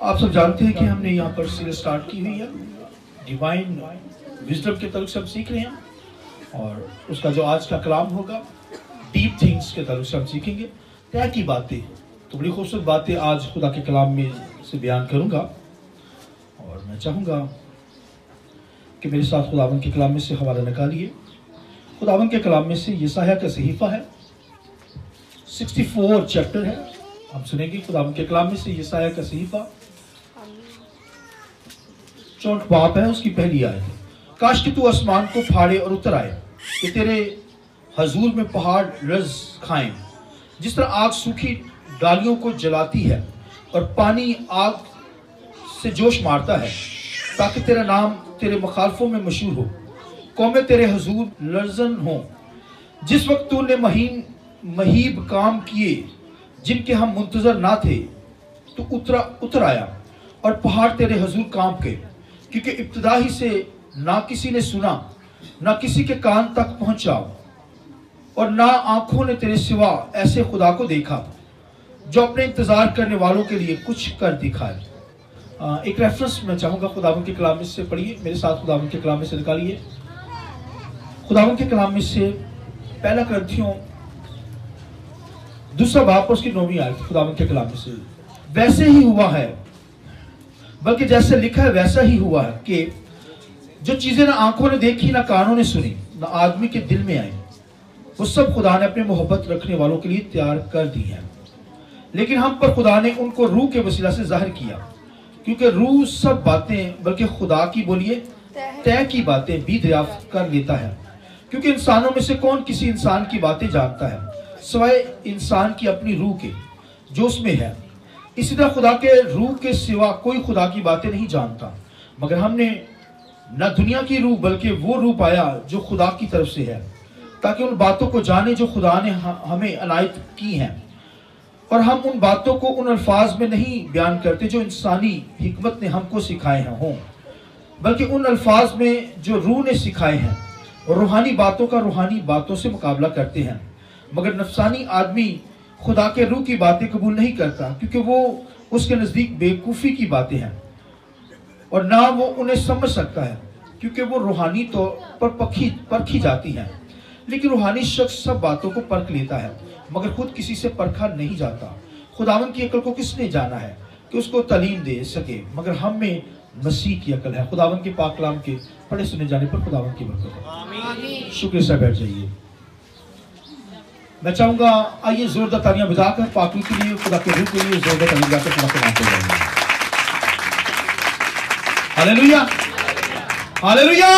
आप सब जानते हैं कि हमने यहाँ पर सीरीज स्टार्ट की हुई है, डिवाइन विजडम के तल्लुक से हम सीख रहे हैं और उसका जो आज का कलाम होगा डीप थिंग्स के तल्लुक से हम सीखेंगे। तय की बातें, तो बड़ी खूबसूरत बातें आज खुदा के कलाम में से बयान करूँगा और मैं चाहूँगा कि मेरे साथ खुदावन के कलाम में से हवाला निकालिए। खुदावन के कलाम में से यशायाह का सहीफा है, 64 चैप्टर है। हम सुनेंगे खुदावन के कलाम में से यशायाह का सहीफा 64 बाब है, उसकी पहली आयत है। काश कि तू आसमान को फाड़े और उतर आए कि तेरे हजूर में पहाड़ रज खाएं। जिस तरह आग सूखी डालियों को जलाती है और पानी आग से जोश मारता है, ताकि तेरा नाम तेरे मुखालफों में मशहूर हो, कौमें तेरे हजूर लर्जन हो। जिस वक्त तूने महीब काम किए जिनके हम मुंतजर ना थे, तो उतर आया और पहाड़ तेरे हजूर कांप गए, क्योंकि इब्तिदा ही से ना किसी ने सुना, ना किसी के कान तक पहुंचा और ना आंखों ने तेरे सिवा ऐसे खुदा को देखा जो अपने इंतजार करने वालों के लिए कुछ कर दिखाए। एक रेफरेंस मैं चाहूंगा खुदावन के कलाम में से पढ़िए, मेरे साथ खुदावन के कलाम में से निकालिए। खुदावन के कलाम में से पहला ग्रंथियों 2 बाब उसकी 9वीं आयत, खुदावन के कलाम में से वैसे ही हुआ है, बल्कि जैसे लिखा है वैसा ही हुआ है कि जो चीजें ना आंखों ने देखी, ना कानों ने सुनी, ना आदमी के दिल में आई, वो सब खुदा ने अपने मोहब्बत रखने वालों के लिए तैयार कर दी है। लेकिन हम पर खुदा ने उनको रूह के वसीला से जाहिर किया, क्योंकि रूह सब बातें बल्कि खुदा की बोलिए तय की बातें भी दरियाफ्त कर लेता है। क्योंकि इंसानों में से कौन किसी इंसान की बातें जानता है सिवाय इंसान की अपनी रूह के जो उसमें है। इसी तरह खुदा के रूह के सिवा कोई खुदा की बातें नहीं जानता। मगर हमने न दुनिया की रूह बल्कि वो रूह पाया जो खुदा की तरफ से है, ताकि उन बातों को जाने जो खुदा ने हमें अनायत की हैं। और हम उन बातों को उन अल्फाज में नहीं बयान करते जो इंसानी हिकमत ने हमको सिखाए हैं हों, बल्कि उन अल्फाज में जो रूह ने सिखाए हैं, और रूहानी बातों का रूहानी बातों से मुकाबला करते हैं। मगर नफसानी आदमी खुदा के रूह की बातें कबूल नहीं करता, क्योंकि वो उसके नज़दीक बेवकूफ़ी की बातें हैं और ना वो उन्हें समझ सकता है, क्योंकि वो रूहानी तौर पर परखी जाती हैं। लेकिन रूहानी शख्स सब बातों को परख लेता है, मगर खुद किसी से परखा नहीं जाता। खुदावन की अकल को किसने जाना है कि उसको तालीम दे सके, मगर हम में मसीह की अकल है। खुदावन के पाक कलाम के पढ़े सुने जाने पर खुदावन की बरकत हो। शुक्र से बैठ जाइए। मैं चाहूंगा आइए जोरदार तालियां बजाकर पाकवी के लिए, खुदा के रूह के लिए जोरदार तालियां बजाकर खुदा के नाम पे गाएंगे। Hallelujah, hallelujah,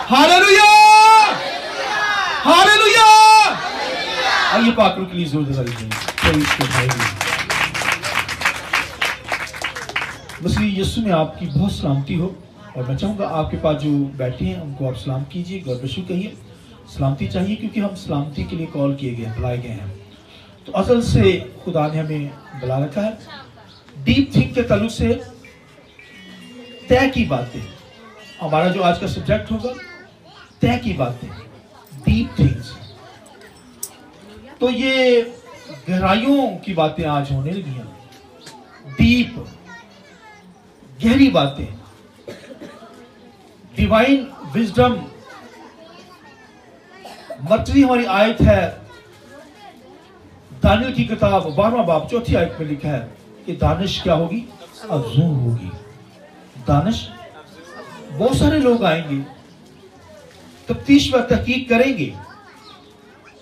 hallelujah, hallelujah. आइए पाकवी के लिए जोरदार तालियां। मसीह यीशु में आपकी बहुत सलामती हो और मैं चाहूंगा आपके पास जो बैठे हैं उनको आप सलाम कीजिए, गॉड ब्लेस यू कहिए। सलामती चाहिए क्योंकि हम सलामती के लिए कॉल किए गए, बुलाए गए हैं। तो असल से खुदा ने हमें बुला रखा है। डीप थिंक के ताल्लुक से तय की बातें, हमारा जो आज का सब्जेक्ट होगा तय की बातें, डीप थिंग्स। तो ये गहराइयों की बातें आज होने लगी हैं, डीप गहरी बातें, डिवाइन विजडम। मरकजी हमारी आयत है दानियल की किताब 12वां बाब 4थी आयत में लिखा है कि दानिश क्या होगी? अज़ूर होगी। दानिश, बहुत सारे लोग आएंगे, तफ्तीश व तहकीक करेंगे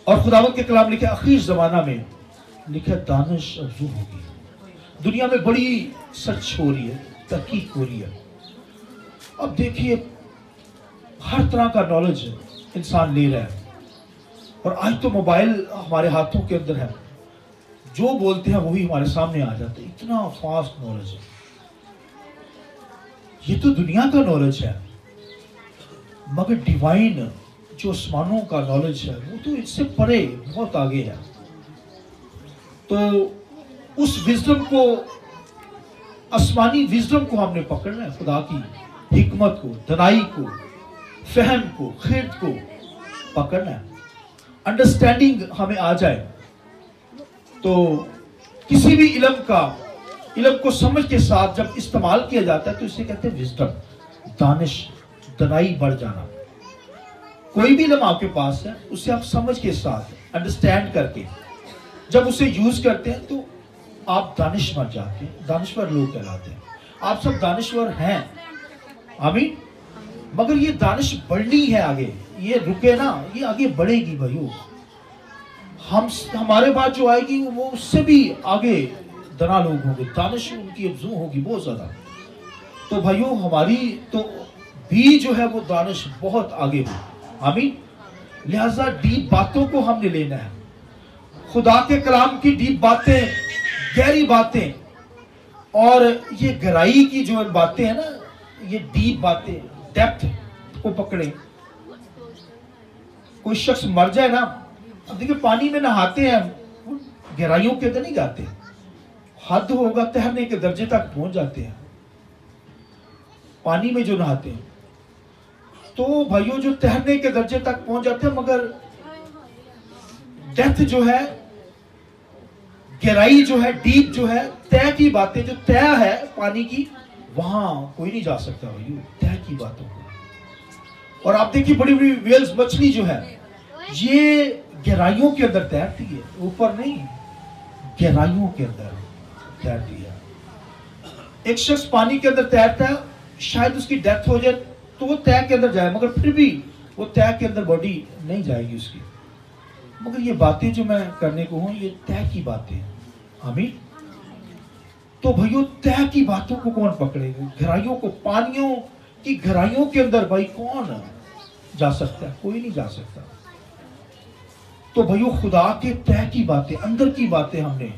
और खुदावत के कलाम लिखा आखिर जमाना में लिखा दानिश अज़ूर होगी। दुनिया में बड़ी सर्च हो रही है, तहकीक हो रही है। अब देखिए हर तरह का नॉलेज इंसान ले रहा है और आज तो मोबाइल हमारे हाथों के अंदर है, जो बोलते हैं वही हमारे सामने आ जाते हैं। इतना फास्ट नॉलेज है, ये तो दुनिया का नॉलेज है। मगर डिवाइन जो आसमानों का नॉलेज है वो तो इससे परे बहुत आगे है। तो उस विजडम को, आसमानी विजडम को हमने पकड़ना है, खुदा की हिकमत को, दनाई को, फहम को, खिर्द को पकड़ना है। अंडरस्टैंडिंग हमें आ जाए तो किसी भी इल्म का इल्म को समझ के साथ जब इस्तेमाल किया जाता है तो इसे कहते हैं विजडम, दानिश, दनाई बढ़ जाना। कोई भी इल्म आपके पास है उसे आप समझ के साथ अंडरस्टैंड करके जब उसे यूज करते हैं तो आप दानिशवर जाते हैं, दानिशवर लोग कहलाते हैं। आप सब दानिशवर हैं, आमीन। मगर ये दानिश बढ़नी है आगे, ये रुके ना, ये आगे बढ़ेगी भाइयों। हमारे बाद जो आएगी वो उससे भी आगे दना लोग होंगे, दानिश उनकी अफजू होगी बहुत ज्यादा। तो भाइयों हमारी तो भी जो है वो दानिश बहुत आगे हो, आमीन। लिहाजा डीप बातों को हमने लेना है, खुदा के कलाम की डीप बातें, गहरी बातें, और ये गहराई की जो बातें हैं ना, ये डीप बातें, डेप्थ को पकड़े। कोई शख्स मर जाए ना, अब देखिए पानी में नहाते हैं, गहराइयों के अंदर नहीं जाते, हद होगा तैरने के दर्जे तक पहुंच जाते हैं पानी में जो नहाते हैं। तो भाइयों जो तैरने के दर्जे तक पहुंच जाते हैं, मगर डेप्थ जो है, गहराई जो है, डीप जो है, तय की बातें जो तय है पानी की, वहां कोई नहीं जा सकता भाइयों तय की बातों को। और आप देखिए बड़ी बड़ी वेल्स, मछली जो है ये गहराइयों के अंदर तैरती है, ऊपर नहीं, गहराइयों के अंदर तैरती है। एक शख्स पानी के अंदर तैरता है, शायद उसकी डेथ हो जाए तो वो तय के अंदर जाए, मगर फिर भी वो तय के अंदर बॉडी नहीं जाएगी उसकी। मगर ये बातें जो मैं करने को हूं ये तय की बातें, आमीन। तो भाइयों तय की बातों को कौन पकड़ेगा? गहराइयों को, पानियों की गहराइयों के अंदर भाई कौन जा सकता है? कोई नहीं जा सकता। तो भाइयों खुदा के तय की बातें, अंदर की बातें हमने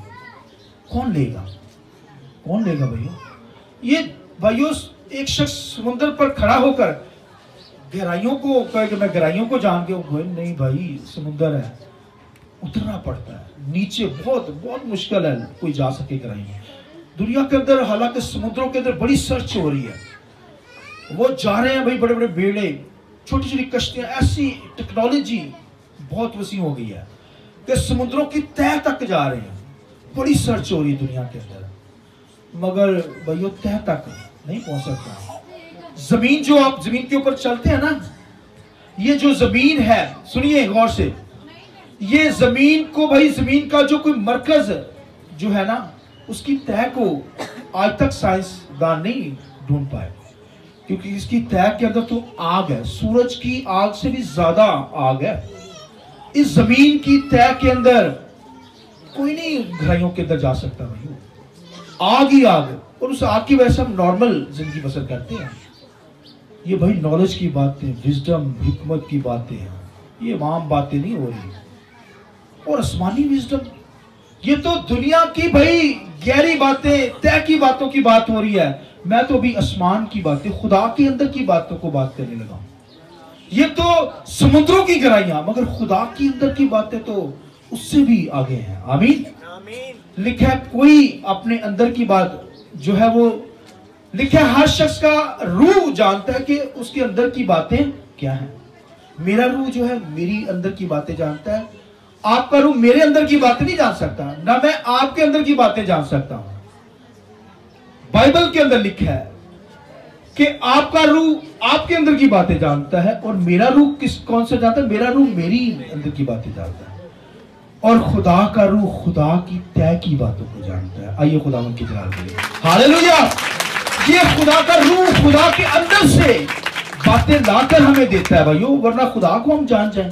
कौन लेगा? कौन लेगा भाइयों? ये भाइयों एक शख्स समुद्र पर खड़ा होकर गहराइयों को कहे कि मैं गहराइयों को जान के हूं, नहीं भाई समुद्र है, उतरना पड़ता है नीचे, बहुत बहुत मुश्किल है कोई जा सके गहराइयों। दुनिया के अंदर हालांकि समुद्रों के अंदर बड़ी सर्च हो रही है, वो जा रहे हैं भाई, बड़े बड़े बेड़े, छोटी छोटी कश्तियां, ऐसी टेक्नोलॉजी बहुत वसी हो गई है कि समुद्रों की तह तक जा रहे हैं, बड़ी सर्च हो रही है दुनिया के अंदर, मगर भाइयों तह तक नहीं पहुंच सकता। जमीन जो आप जमीन के ऊपर चलते हैं ना, ये जो जमीन है, सुनिए गौर से, ये जमीन को भाई, जमीन का जो कोई मरकज जो है ना, उसकी तह को आज तक साइंसदान नहीं ढूंढ पाए, क्योंकि इसकी तह के अंदर तो आग है, सूरज की आग से भी ज्यादा आग है। इस जमीन की तह के अंदर कोई नहीं गहराइयों के अंदर जा सकता भाई, आग ही आग, और उस आग की वजह से हम नॉर्मल जिंदगी बसर करते हैं। ये भाई नॉलेज की बातें, विजडम, हिकमत की बातें हैं, ये आम बातें नहीं हो रही। और आसमानी विजडम, ये तो दुनिया की भाई गहरी बातें, तय की बातों की बात हो रही है। मैं तो अभी आसमान की बातें, खुदा के अंदर की बातों को बात करने लगा। ये तो समुद्रों की गहराइयां, मगर खुदा की अंदर की बातें तो उससे भी आगे हैं, आमीन। लिखा है कोई अपने अंदर की बात जो है वो, लिखा है हर शख्स का रूह जानता है कि उसके अंदर की बातें क्या हैं। मेरा रूह जो है मेरी अंदर की बातें जानता है, आपका रूह मेरे अंदर की बातें नहीं जान सकता, ना मैं आपके अंदर की बातें जान सकता हूं। बाइबल के अंदर लिखा है कि आपका रूह आपके अंदर की बातें जानता है, और मेरा रूह कौन सा जानता है? मेरा रूह मेरी अंदर की बातें जानता है, और खुदा का रूह खुदा की तय की बातों को जानता है। आइए खुदा की जलाल करें, हालेलुया। ये खुदा का रूह खुदा के अंदर से बातें लाकर हमें देता है भाइयों, वरना खुदा को हम जान जाएं,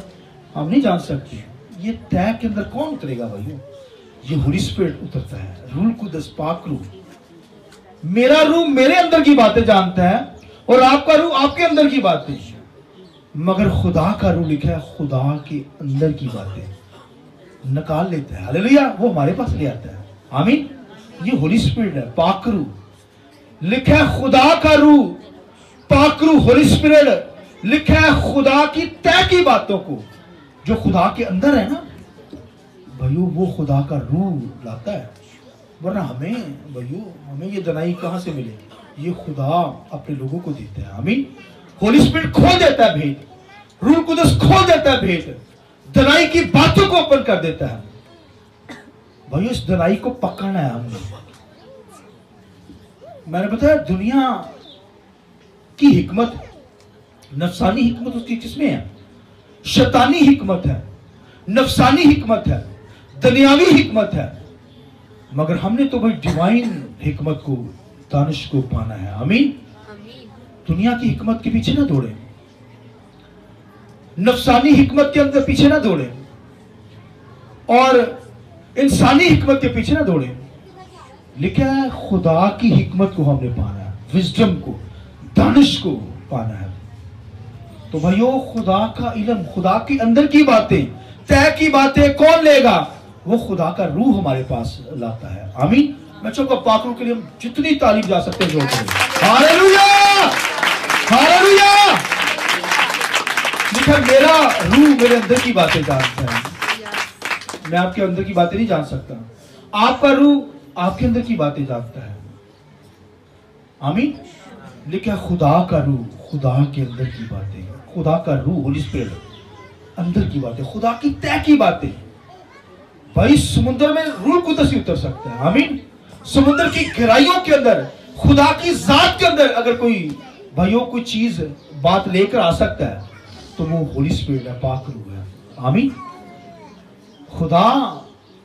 हम नहीं जान सकते। ये तय के अंदर कौन उतरेगा भाइयों? ये होली स्पिरिट उतरता है, रूह कुदस, पाक रूह। मेरा रूह मेरे अंदर की बातें जानता है, और आपका रूह आपके अंदर की बातें, मगर खुदा का रूह लिखा है खुदा के अंदर की बातें निकाल लेता है, हालेलुया, वो हमारे पास ले आता है, आमीन। ये होली स्पिरिट है, पाक रूह। लिखा है खुदा का रूह, पाक रूह, होली स्पिरिट। लिखा है खुदा की तय की बातों को, जो खुदा के अंदर है ना भाइयों, वो खुदा का रूह लाता है। वरना हमें भाइयों, हमें ये दनाई कहां से मिलेगी? ये खुदा अपने लोगों को देता है, आमीन। होली स्पिरिट खोल देता है भेद, रूह कुदस खोल देता है भेद, दनाई की बातों को ओपन कर देता है भाइयों। इस दनाई को पकड़ना है हमने, मैंने बताया दुनिया की हिकमत, नफसानी हिकमत उसकी किसमें है? शैतानी हिकमत है, नफसानी हिकमत है, दुनियावी हिकमत है। मगर हमने तो भाई डिवाइन हिकमत को, दानिश को पाना है। आमीन। दुनिया की हिकमत के पीछे ना दौड़े, नफसानी हिकमत के अंदर पीछे ना दौड़े, और इंसानी हिकमत के पीछे ना दौड़े। लिखा है खुदा की हिकमत को हमने पाना है, विजडम को, दानिश को पाना है। तो भाइयों, खुदा का इल्म, खुदा के अंदर की बातें, तय की बातें कौन लेगा? वो खुदा का रूह हमारे पास लाता है। आमीन। मैं चाहूंगा पाकरों के लिए हम जितनी तारीफ जा सकते हैं जोर करें। Hallelujah, hallelujah. लिखा मेरा रूह मेरे अंदर की बातें जानता है। मैं आपके अंदर की बातें नहीं जान सकता, आपका रूह आपके अंदर की बातें जानता है। आमीन। लिखा खुदा का रूह, खुदा के अंदर की बातें, खुदा का रूह, होली स्पिरिट अंदर की बातें, खुदा की तय की बातें। भाई समुद्र में रूह कुदस ही उतर सकता है। आमीन। समुद्र की गहराइयों के अंदर, खुदा की जात के अंदर अगर कोई भाइयों कोई चीज बात लेकर आ सकता है तो वो होली स्पिरिट है, पाक रूह है। आमीन। खुदा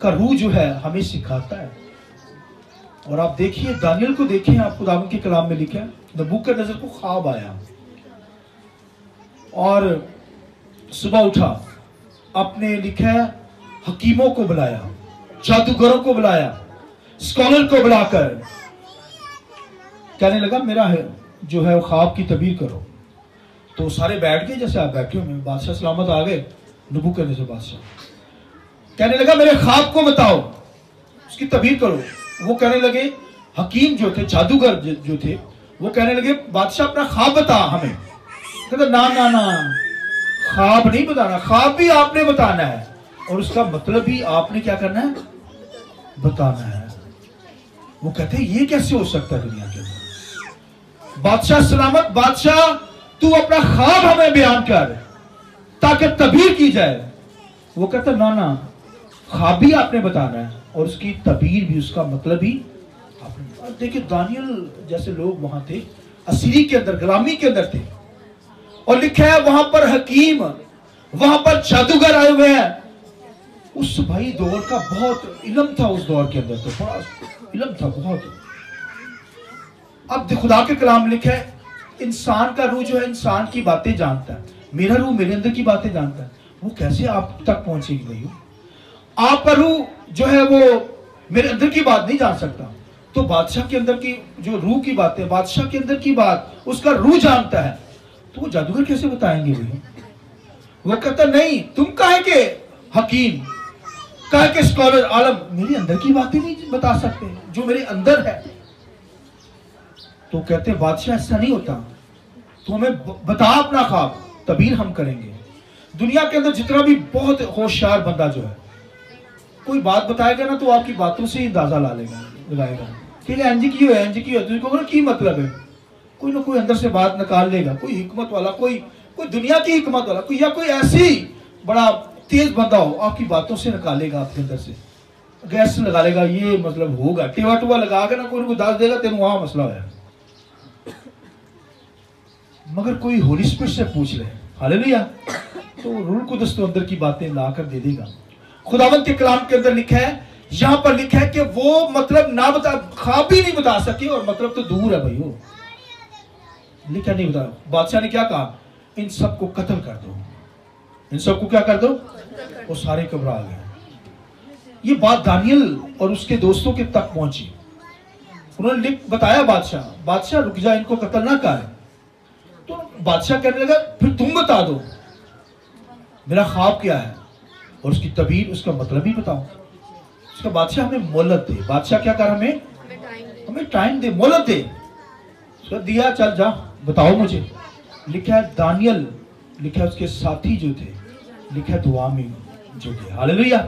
का रूह जो है हमें सिखाता है। और आप देखिए दानियल को देखिए, आप खुदावन के कलाम में लिखा है नबूकदनेस्सर को ख्वाब आया और सुबह उठा, अपने लिखा है हकीमों को बुलाया, जादूगरों को बुलाया, स्कॉलर को बुलाकर कहने लगा मेरा है जो है ख्वाब की तबीर करो। तो सारे बैठ गए जैसे आप बैठे हुए, बादशाह सलामत आ गए। नबूकदनेस्सर बादशाह कहने लगा मेरे ख्वाब को बताओ, उसकी तबीर करो। वो कहने लगे, हकीम जो थे, जादूगर जो थे, वो कहने लगे बादशाह अपना ख्वाब बता हमें। कहता ना ना ना, ख्वाब नहीं बताना, ख्वाब भी आपने बताना है और उसका मतलब भी आपने क्या करना है? बताना है। वो कहते हैं ये कैसे हो सकता है दुनिया के अंदर? बादशाह सलामत, बादशाह तू अपना ख्वाब हमें बयान कर ताकि तबीर की जाए। वो कहता ना ना, ख्वाब भी आपने बताना है और उसकी तबीर भी, उसका मतलब भी आपने। देखिए दानियल जैसे लोग वहां थे, असीरी के अंदर, गुलामी के अंदर थे, और लिखा है वहां पर हकीम, वहां पर जादूगर आए हुए हैं। उस भाई दौर का बहुत इल्म था, उस दौर के अंदर तो बड़ा इल्म था बहुत। अब खुदा के कलाम लिखा है इंसान का रूह जो है इंसान की बातें जानता है, मेरा रूह मेरे अंदर की बातें जानता है। वो कैसे आप तक पहुंचेगी भाइयों? आपका रूह जो है वो मेरे अंदर की बात नहीं जान सकता, तो बादशाह के अंदर की जो रूह की बात है, बादशाह के अंदर की बात उसका रूह जानता है, तो वो जादूगर कैसे बताएंगे भाई? वो कहता नहीं, तुम काहे के हकीम, काहे के स्कॉलर आलम मेरे अंदर की बातें नहीं बता सकते जो मेरे अंदर है। तो कहते बादशाह ऐसा नहीं होता, तो हमें बता अपना ख्वाब, तबीर हम करेंगे। दुनिया के अंदर जितना भी बहुत होशियार बंदा जो है, कोई बात बताएगा ना तो आपकी बातों से ही अंदाजा लगाएगा कि एनजी की हो, एनजी की हो, तुझको की मतलब है, कोई ना कोई अंदर से बात निकाल लेगा। कोई हिकमत वाला, कोई दुनिया की हिकमत वाला, कोई या कोई ऐसी बड़ा तेज बंदा हो, आपकी बातों से निकालेगा, आपके अंदर से गैस निकालेगा, ये मतलब होगा, टेवा टुआ लगा के ना कोई दस देगा तेन वहां मसला है। मगर कोई होली स्पिरिट से पूछ ले, हालेलुया, तो रूह कुदस तो अंदर की बातें लाकर दे देगा। खुदावंत के कलाम के अंदर लिखा है, यहां पर लिखा है कि वो मतलब ना बता, ख्वाब भी नहीं बता सके, और मतलब तो दूर है भाई, लिखा नहीं बता। बादशाह ने क्या कहा, इन सबको कत्ल कर दो, इन सबको क्या कर दो। वो सारे घबरा गए। ये बात दानियल और उसके दोस्तों के तक पहुंची। उन्होंने बताया बादशाह रुक जा, इनको कत्ल ना कर। तो बादशाह कहने लगा फिर तुम बता दो मेरा ख्वाब क्या है और उसकी तबीर, उसका मतलब भी बताओ। उसका बादशाह हमें मोहलत दे। बादशाह क्या कर, हमें टाइम दे, मोहलत दे। उसका दिया, चल जा बताओ मुझे। लिखा है दानियल, लिखा है उसके साथी जो थे, लिखा है दुआ में जो थे, हालेलुया।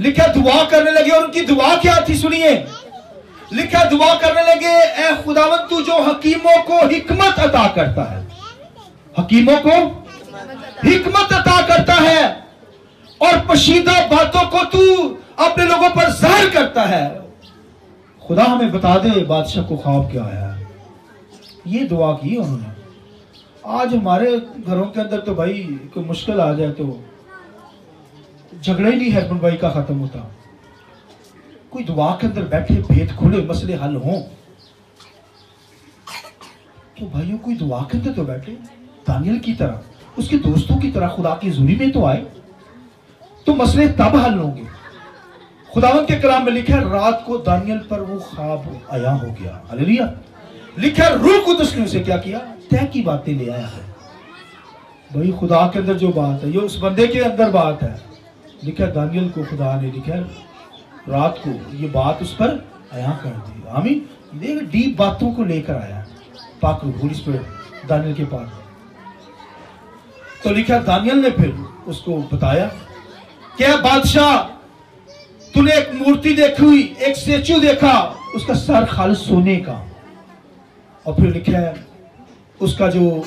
लिखा है दुआ करने लगे, और उनकी दुआ क्या थी सुनिए। लिखा दुआ करने लगे, ए खुदावंद तू जो हकीमों को हिकमत अता करता है, हकीमों को हिकमत अता करता है, और पशीदा बातों को तू अपने लोगों पर जाहिर करता है। खुदा हमें बता दे बादशाह को ख्वाब क्या आया है। ये दुआ की उन्होंने। आज हमारे घरों के अंदर तो भाई कोई मुश्किल आ जाए तो झगड़ा ही नहीं हस्बैंड भाई का खत्म होता। कोई दुआ के अंदर बैठे, भेद खुले, मसले हल हों, तो भाइयों कोई दुआ के अंदर तो बैठे, दानियल की तरह, उसके दोस्तों की तरह खुदा की हुजूरी में तो आए, तो मसले तब हल होंगे। खुदावंद के कलाम में लिखा है रात को दानियल पर वो ख्वाब आया हो गया। हालेलुया। लिखा है रूह कुदस ने उसे क्या किया, तय की बातें ले आया है। भाई खुदा के अंदर जो बात है, ये उस बंदे के अंदर बात है। लिखा है दानियल को खुदा ने लिखा है रात को ये बात उस पर आया कर दी। आमीन। देख डीप बातों को लेकर आया पाक होली स्पिरिट दानियल के पास। तो लिखा दानियल ने फिर उसको बताया क्या बादशाह, तूने एक मूर्ति देखी हुई, एक स्टैचू देखा, उसका सर खालिस सोने का, और फिर लिखा है उसका जो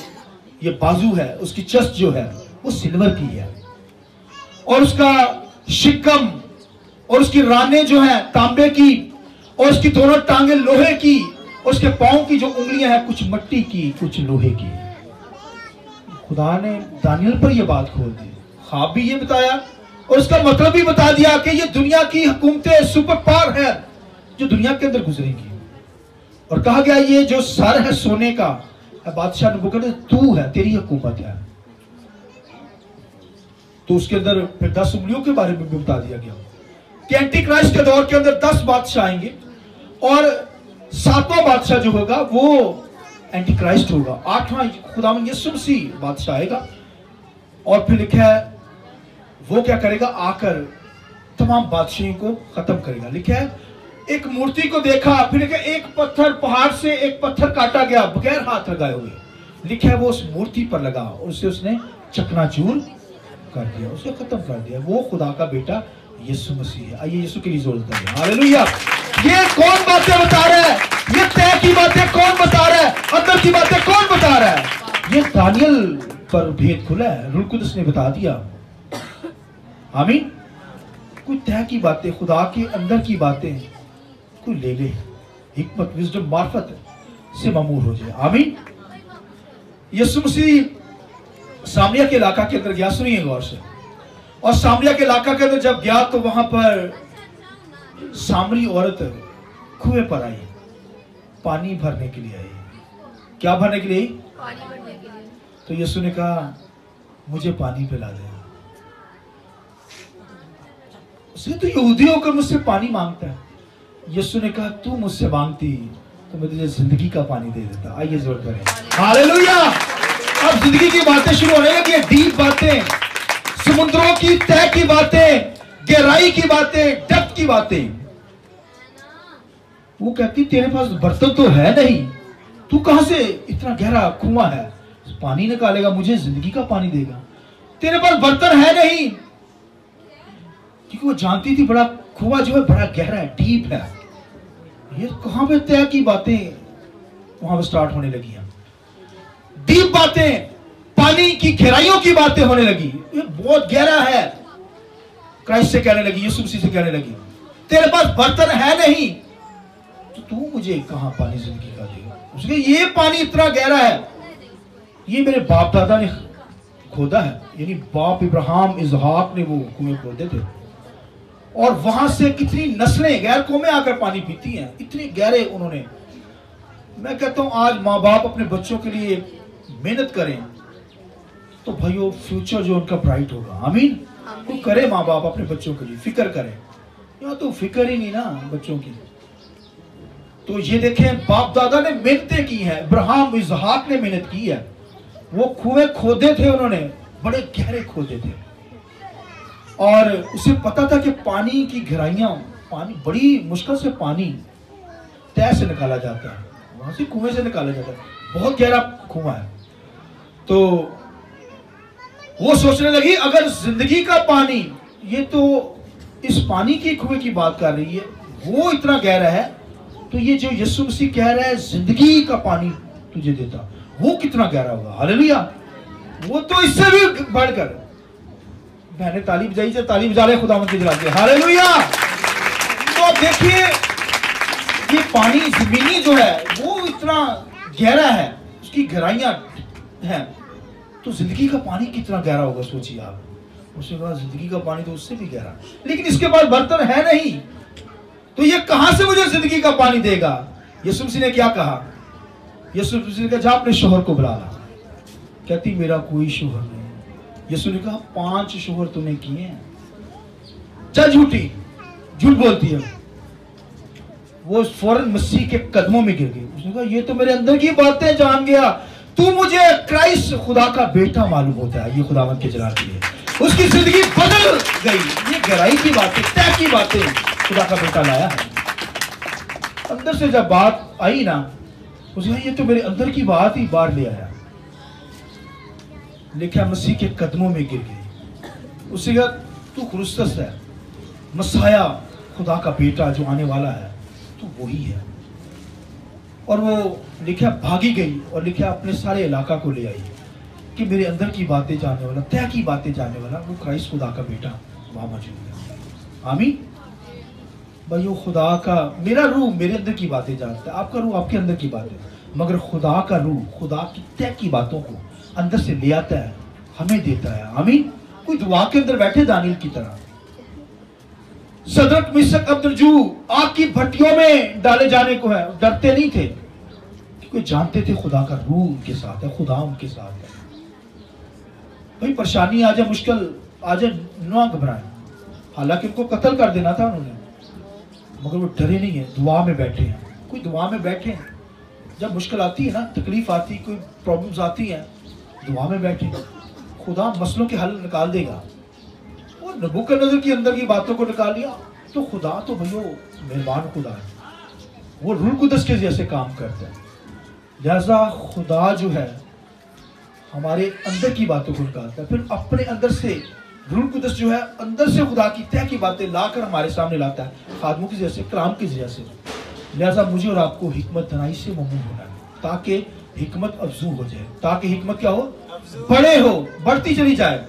ये बाजू है, उसकी चस्ट जो है वो सिल्वर की है, और उसका शिकम और उसकी रानें जो है तांबे की, और उसकी दोनों टांगे लोहे की, और उसके पांव की जो उंगलियां हैं कुछ मिट्टी की कुछ लोहे की। खुदा ने दानियल पर यह बात खोल दी, ख्वाब भी ये बताया और उसका मतलब भी बता दिया कि ये दुनिया की हुकूमतें सुपर पावर है जो दुनिया के अंदर गुजरेंगी। और कहा गया ये जो सर है सोने का, बादशाह नबूकदनेस्सर तू है, तेरी हुकूमत है। तो उसके अंदर फिर 10 उंगलियों के बारे में भी बता दिया गया कि एंटी क्राइस्ट के दौर के अंदर 10 बादशाह आएंगे और 7वां बादशाह जो होगा वो एंटी क्राइस्ट होगा। 8वां खुदावंद यीशु मसीह बादशाह आएगा, और फिर लिखा है वो क्या करेगा, आकर तमाम बादशाहों को खत्म करेगा। लिखा है एक मूर्ति को देखा, फिर लिखा एक पत्थर, पहाड़ से एक पत्थर काटा गया बगैर हाथ लगाए हुए। लिखा है वो उस मूर्ति पर लगा और उसे उसने चकनाचूर कर दिया, उसे खत्म कर दिया। वो खुदा का बेटा यीशु मसीह है। आइए यीशु के लिए जोर देते हैं हालेलुया। ये कौन बातें बता रहा है, ये तय की बातें कौन बता रहा है, अंदर की बातें कौन बता रहा है? ये दानियल पर भेद खुला है, रूह कुदस ने बता दिया। आमीन। कोई तय की बातें, खुदा के अंदर की बातें कोई ले ले, हिकमत विजडम मार्फत से मामूर हो जाए। आमीन। यीशु मसीह सामरिया के इलाका के अंदर गया, सुनिए गौर से, और सामरिया के इलाका के अंदर जब गया तो वहां पर सामरी औरत कुएं पर आई, पानी भरने के लिए आई। क्या भरने के लिए? पानी भरने के लिए। तो यीशु ने कहा मुझे पानी पिला दे। उसे तो यहूदी होकर मुझसे पानी मांगता है। यीशु ने कहा तू मुझसे मांगती तो मैं तुझे जिंदगी का पानी दे देता। आइए जोर करें हालेलुया। अब जिंदगी की बातें शुरू होने लगी, डीप बातें, समुद्रों की तय की बातें, गहराई की बातें, डेप्थ की बातें। वो कहती तेरे पास बर्तन तो है नहीं, तू कहां से इतना गहरा कुआं है पानी निकालेगा, मुझे जिंदगी का पानी देगा? तेरे पास बर्तन है नहीं, क्योंकि वो जानती थी बड़ा कुआं जो है बड़ा गहरा है, डीप है। ये कहां पे तय की बातें वहां पे स्टार्ट होने लगी हैं, डीप बातें, पानी की गहराइयों की बातें होने लगी। ये बहुत गहरा है। क्राइस्ट से कहने लगी, यीशु मसीह से कहने लगी तेरे पास बर्तन है नहीं तो तू मुझे कहां पानी जिंदगी का देगा? उसके ये पानी इतना गहरा है, ये मेरे बाप दादा ने खोदा है, यानी बाप इब्राहिम इसहाक ने वो कुएं खोदे थे, और वहां से कितनी नस्लें गैर कौमें आकर पानी पीती हैं, इतने गहरे उन्होंने। मैं कहता हूं आज माँ बाप अपने बच्चों के लिए मेहनत करें तो भाइयों फ्यूचर जो उनका ब्राइट होगा। आमीन। वो करे माँ बाप अपने बच्चों के लिए, फिक्र करें। यहाँ तो फिक्र ही नहीं ना बच्चों की। तो ये देखें बाप दादा ने मेहनतें की हैं, इब्राहिम इसहाक ने मेहनत की है, वो कुएं खोदे थे, उन्होंने बड़े गहरे खोदे थे, और उसे पता था कि पानी की गहराइयां, पानी बड़ी मुश्किल से पानी तय से निकाला जाता है, वहां से कुएं से निकाला जाता है, बहुत गहरा कुआं है। तो वो सोचने लगी अगर जिंदगी का पानी, ये तो इस पानी की कुएं की बात कर रही है, वो इतना गहरा है, तो ये जो यीशु मसीह कह रहा है जिंदगी का पानी तुझे देता, वो कितना गहरा होगा। हालेलुया। वो तो इससे भी बढ़कर, मैंने ताली बजाई से ताली बजा रहे खुदावंद की जला के। हालेलुया। तो अब देखिए ये पानी जमीनी जो है वो इतना गहरा है, उसकी गहराइयां हैं, तो जिंदगी का पानी कितना गहरा होगा सोचिए आप। उसके बाद जिंदगी का पानी तो उससे भी गहरा, लेकिन इसके बाद बर्तन है नहीं, तो ये कहां से मुझे जिंदगी का पानी देगा। यीशु मसीह ने क्या कहा? यीशु मसीह ने कहा जा अपने शोहर को बुला ला। कहती मेरा कोई शोहर नहीं। यीशु ने कहा 5 शोहर तूने किए हैं, चल झूठी, झूठ बोलती है। वो फौरन मसीह के कदमों में गिर गई। उसने कहा ये तो मेरे अंदर की बातें जान गया, तू मुझे क्राइस्ट खुदा का बेटा मालूम होता है। ये खुदावन के जलाल की है, उसकी जिंदगी बदल गई। ये गहराई की बातें, तय की बातें खुदा का बेटा लाया है। अंदर से जब बात आई ना, उसने ये तो मेरे अंदर की बात ही बाहर ले आया। लिखा मसीह के कदमों में गिर गई। उससे कहा तू क्रिस्तस है, मसाया, खुदा का बेटा जो आने वाला है, तो वही है। और वो लिखा भागी गई और लिखा अपने सारे इलाका को ले आई कि मेरे अंदर की बातें जानने वाला, तय की बातें जानने वाला वो क्राइस्ट खुदा का बेटा वहां मौजूद है। आमीन भाई, वो खुदा का, मेरा रूह मेरे अंदर की बातें जानता है, आपका रूह आपके अंदर की बातें, मगर खुदा का रूह खुदा की तय की बातों को अंदर से ले आता है, हमें देता है। आमीन। कोई दुआ के अंदर बैठे दानियल की तरह, सदरक मिशक अब्दुलजू आग की भट्टियों में डाले जाने को है, डरते नहीं थे क्योंकि जानते थे खुदा का रूह उनके साथ है, खुदा उनके साथ है। भाई परेशानी आ जाए, मुश्किल आ जाए, ना घबराएं। हालांकि उनको कत्ल कर देना था उन्होंने, मगर वो डरे नहीं है, दुआ में बैठे हैं। कोई दुआ में बैठे हैं, जब मुश्किल आती है ना, तकलीफ आती, कोई प्रॉब्लम्स आती हैं, दुआ में बैठे, खुदा मसलों के हल निकाल देगा। और नबूकदनेस्सर की अंदर की बातों को निकाल लिया तो खुदा तो भैया मेहरबान खुदा है, वो रूह कुदस के जैसे काम करता है। लिहाजा खुदा जो है हमारे अंदर की बातों को निकालता है, फिर अपने अंदर से रूह कुदस जो है अंदर से खुदा की तय की बातें लाकर हमारे सामने लाता है, खादमों की जैसे, कलाम की जैसे। लिहाजा मुझे और आपको हिकमत दनाई से ममनून होना है, ताकि हिकमत अफजू हो जाए, ताकि हिकमत क्या हो, बड़े हो, बढ़ती चली जाए।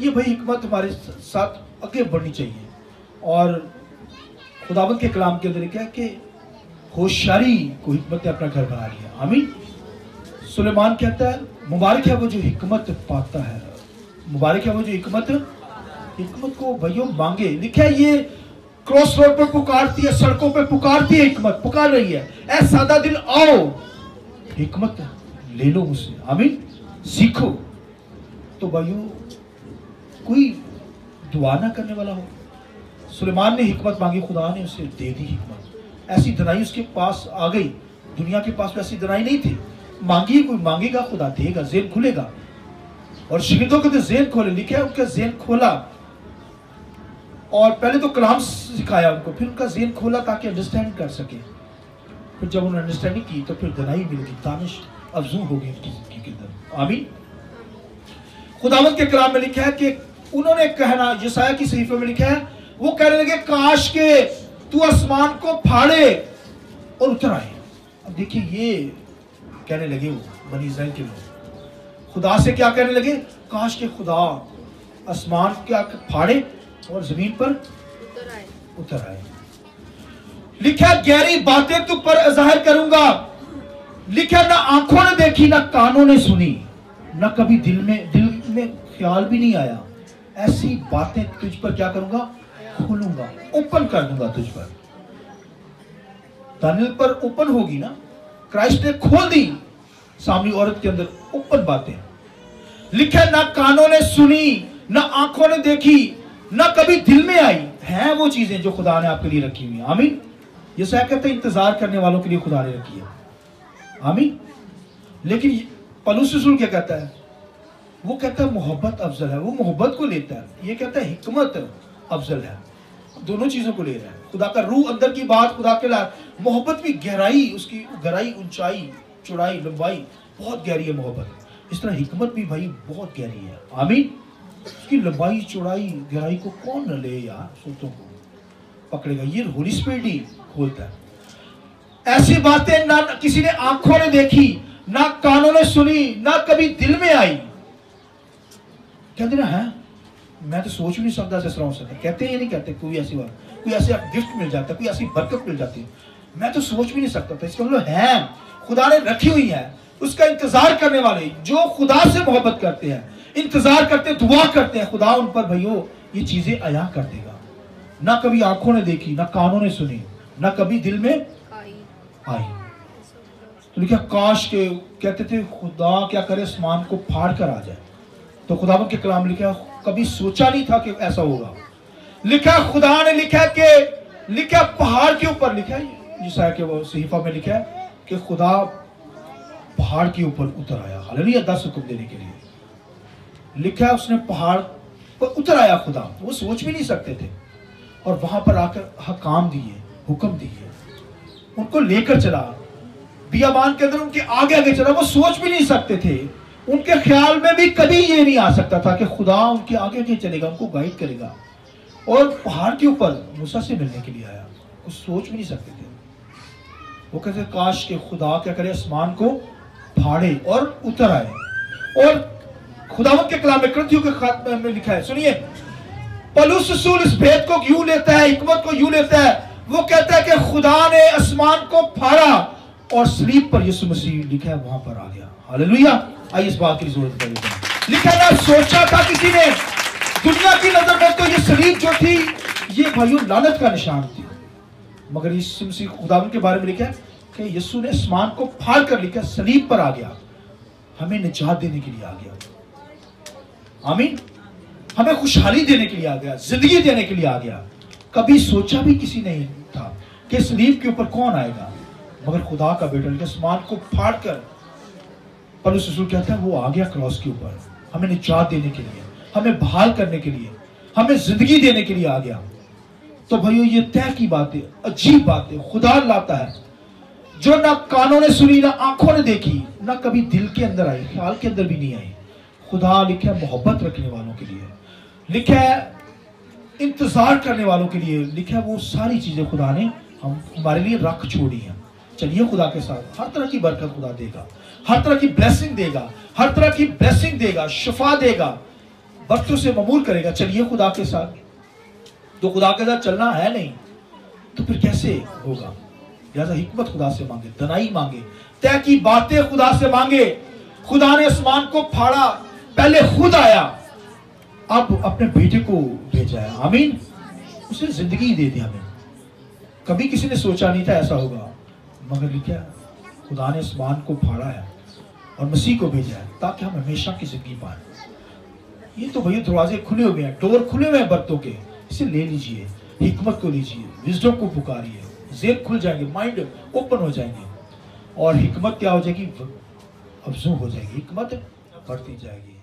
ये भाई हिकमत हमारे साथ आगे बढ़नी चाहिए। और खुदावंद के कलाम के अंदर क्या है कि होशियारी को हिकमत ने अपना घर बना लिया। आमीन। सुलेमान कहता है मुबारक है वो जो हिकमत पाता है, मुबारक है वो जो हिकमत को भैया मांगे। लिखा है ये क्रॉस रोड पर पुकारती है, सड़कों पर पुकारती है, हिकमत पुकार रही है, ऐ सादा दिल आओ हिकमत ले लो मुझसे। आमीन। सीखो। तो भाइयों कोई दुआ ना करने वाला हो, सुलेमान ने हिकमत मांगी, खुदा ने उसे दे दी हिकमत। ऐसी दनाई उसके पास आ गई, दुनिया के पास ऐसी दनाई नहीं थी। मांगी, कोई मांगेगा खुदा देगा, जेन खुलेगा। और शिगिदों के तो जेन खोले, लिखा है उनका जेन खोला, और पहले तो कलाम सिखाया उनको, फिर उनका जेन खोला ताकि अंडरस्टैंड कर सके। फिर जब उन्होंने अंडरस्टैंडिंग की तो फिर दनाई मिल गई, दानिश अफजू हो गई उनकी जिंदगी के अंदर। आमीन। खुदावंद के कलाम में लिखा है कि उन्होंने कहना, यशायाह की सहीफे में लिखा है, वो कहने लगे काश के तू आसमान को फाड़े और उतर आए। अब देखिए ये कहने लगे वो बनी इस्राएल के लोग खुदा से, क्या कहने लगे, काश के खुदा आसमान क्या फाड़े और जमीन पर उतर आए। लिखा गहरी बातें तुझ पर जाहिर करूंगा। लिखा ना आंखों ने देखी, ना कानों ने सुनी, ना कभी दिल में ख्याल भी नहीं आया, ऐसी बातें तुझ पर क्या करूंगा, खोलूंगा, ओपन कर दूंगा तुझ पर। दानियल पर ओपन होगी ना, क्राइस्ट ने खोल दी सामने औरत के अंदर ओपन बातें। लिखा ना कानों ने सुनी, ना आंखों ने देखी, ना कभी दिल में आई, हैं वो चीजें जो खुदा ने आपके लिए रखी हुई है। आमीन। यशायाह कहते हैं इंतजार करने वालों के लिए खुदा ने रखी है। आमीन। लेकिन पौलुस रसूल क्या कहता है, वो कहता है मोहब्बत अफजल है, वो मोहब्बत को लेता है। ये कहता है हिकमत अफजल है, दोनों चीजों को ले रहा है। खुदा का रूह अंदर की बात, खुदा के लाल मोहब्बत भी गहराई, उसकी गहराई, ऊंचाई, चौड़ाई, लंबाई बहुत गहरी है मोहब्बत। इस तरह हिकमत भी भाई बहुत गहरी है। आमीन। उसकी लंबाई, चौड़ाई, गहराई को कौन न ले यार, सोचों को पकड़ेगा, ये होली स्पिरिट ही खोलता है। ऐसी बातें ना किसी ने आंखों ने देखी, ना कानों ने सुनी, ना कभी दिल में आई। कहते ना है, मैं तो सोच भी नहीं सकता जिस तरह हो सकता। कहते ये नहीं कहते, कोई ऐसी बात, कोई ऐसा गिफ्ट मिल जाता है, कोई ऐसी बरकत मिल जाती है, मैं तो सोच भी नहीं सकता था। इसका मतलब है खुदा ने रखी हुई है उसका इंतजार करने वाले, जो खुदा से मोहब्बत करते हैं, इंतजार करते हैं, दुआ करते हैं, खुदा उन पर भाइयों ये चीजें अया कर देगा। ना कभी आंखों ने देखी, ना कानों ने सुनी, ना कभी दिल में आई। तो लिखा काश के कहते थे खुदा क्या करे आसमान को फाड़ कर आ जाए। तो खुदा के कलाम लिखा कभी सोचा नहीं था कि ऐसा होगा। लिखा खुदा ने लिखा पहाड़ के ऊपर, लिखा यशायाह के वो सहीफा में लिखा है कि खुदा पहाड़ के ऊपर उतर आया। हालेलुया, 10 हुक्म देने के लिए लिखा है उसने पहाड़ पर उतर आया। खुदा वो सोच भी नहीं सकते थे और वहां पर आकर हकाम दिए, हुक्म दिए, उनको लेकर चला बियाबान के अंदर, उनके आगे आगे चला। वो सोच भी नहीं सकते थे, उनके ख्याल में भी कभी ये नहीं आ सकता था कि खुदा उनके आगे आगे चलेगा, उनको गाइड करेगा। और पहाड़ के ऊपर मूसा से मिलने के लिए आया, कुछ सोच भी नहीं सकते थे। वो कहते काश के खुदा क्या करे आसमान को फाड़े और उतर आए। और खुदावंद के कलाम में कृतियों के खात्मे में लिखा है, सुनिए, पौलुस रसूल इस भेद को यूं लेता है, हिकमत को यूं लेता है। वो कहता है कि खुदा ने आसमान को फाड़ा और सलीब पर यीशु मसीह लिखा है वहां पर आ गया। हालेलुया, आइए इस बात की जरूरत है। लिखा ना सोचा था किसी ने, दुनिया की नजर में तो ये सलीब जो थी ये भाइयों लानत का निशान थी, मगर यीशु मसीह खुदावंद के बारे में लिखा है कि यीशु ने आसमान को फाड़ कर लिखा सलीब पर आ गया, हमें निजात देने के लिए आ गया। आमीन, हमें खुशहाली देने के लिए आ गया, जिंदगी देने के लिए आ गया। कभी सोचा भी किसी नहीं था कि सलीब के ऊपर कौन आएगा, मगर खुदा का बेटा लिखा आसमान को फाड़ कर पौलुस रसूल कहता है वो आ गया क्रॉस के ऊपर, हमें निजात देने के लिए, हमें बहाल करने के लिए, हमें जिंदगी देने के लिए आ गया। तो भाइयों ये तय की बातें, अजीब बातें खुदा लाता है जो ना कानों ने सुनी, ना आंखों ने देखी, ना कभी दिल के अंदर आई, ख्याल के अंदर भी नहीं आई। खुदा लिखा है मोहब्बत रखने वालों के लिए, लिखा है इंतजार करने वालों के लिए, लिखा है वो सारी चीजें खुदा ने हमारे लिए रख छोड़ी हैं। चलिए खुदा के साथ हर तरह की बरकत खुदा देगा, हर तरह की ब्लेसिंग देगा, हर तरह की ब्लेसिंग देगा, शिफा देगा, बरकतों से ममूर करेगा। चलिए खुदा के साथ। तो खुदा के साथ चलना है नहीं तो फिर कैसे होगा? लिहाजा हिकमत खुदा से मांगे, दनाई मांगे, तय की बातें खुदा से मांगे। खुदा ने आसमान को फाड़ा, पहले खुद आया, अब अपने बेटे को भेजा है। आमीन, उसने जिंदगी दे दी हमें। कभी किसी ने सोचा नहीं था ऐसा होगा, मगर लिखा खुदा ने आसमान को फाड़ा है और मसीह को भेजा है ताकि हम हमेशा की जिंदगी पाए। ये तो भैया दरवाजे खुले हुए हैं, डोर खुले हुए हैं बरतों के, इसे ले लीजिए, हिकमत को लीजिए, विजडम को पुकारिए, जेब खुल जाएंगे, माइंड ओपन हो जाएंगे और हिकमत क्या हो जाएगी? अफजू हो जाएगी, हिकमत बढ़ती जाएगी।